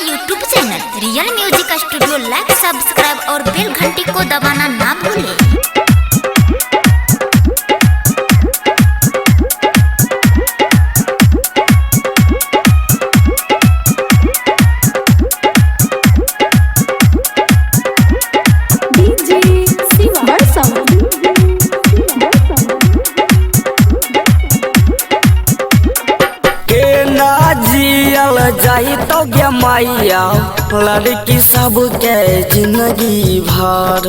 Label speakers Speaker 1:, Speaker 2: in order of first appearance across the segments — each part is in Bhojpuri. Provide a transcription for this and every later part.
Speaker 1: YouTube channel real music studio like subscribe और बेल घंटी को दबाना ना भूलें।
Speaker 2: जाई तो गे मैया लड़की सबके जिंदगी भर,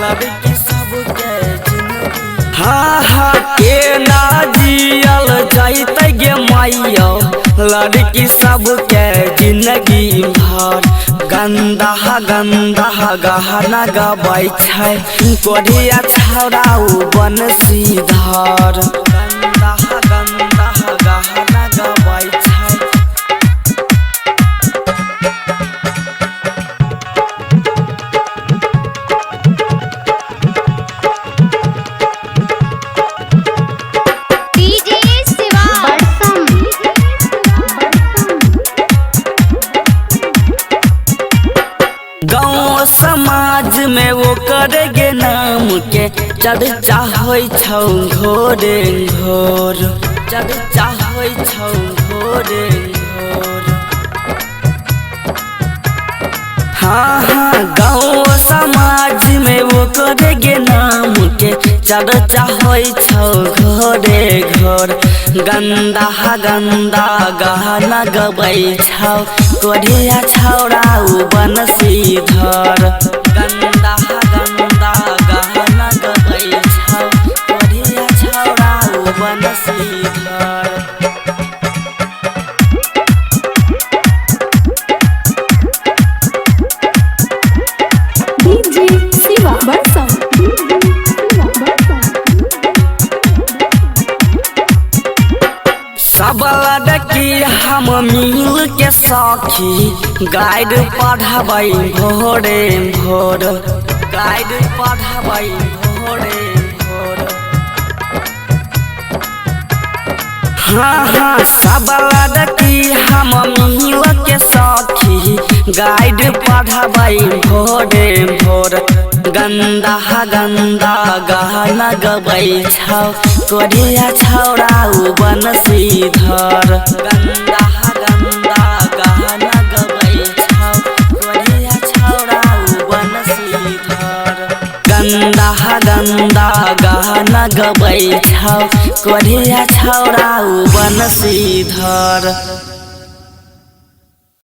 Speaker 2: लड़की सबके जिंदगी हाँ के ना जियल जाते गे मैया लड़की सबके जिंदगी भर। गंदा गंदा गहना गबै छै कोढ़िया छौड़ाऊ बंसीधर। गंदा गहना गबै छै गाँव समाज में वो करेगे नाम के चर्चा होइ छौ घोरे घोर, चर्चा होइ छौ घोरे घोर। हाँ गाँव समाज में वो करेगे नाम के चर्चा होइ छौ घोरे घोर। गंदा गंदा गहना गबै छौ कोढ़िया छौड़ाऊ बंसीधर। गंदा गंदा गहना गबै छौ कोढ़िया छौड़ाऊ बंसीधर। सब लड़की हम मिल के सखी गाइड पढ़ाबै भोरे भोर, गाइड पढ़ाबै भोरे भोर। हाँ सब लड़की हम मिल के सखी गाइड पढ़ाबै भोरे भोर। गंदा गंदा गहना गबै छौ कोढ़िया छौड़ाऊ बंसीधर। गंदा गंदा गहना गबै छौ कोढ़िया छौड़ाऊ बंसीधर। गंदा गंदा गहना गबै छौ कोढ़िया छौड़ाऊ बंसीधर।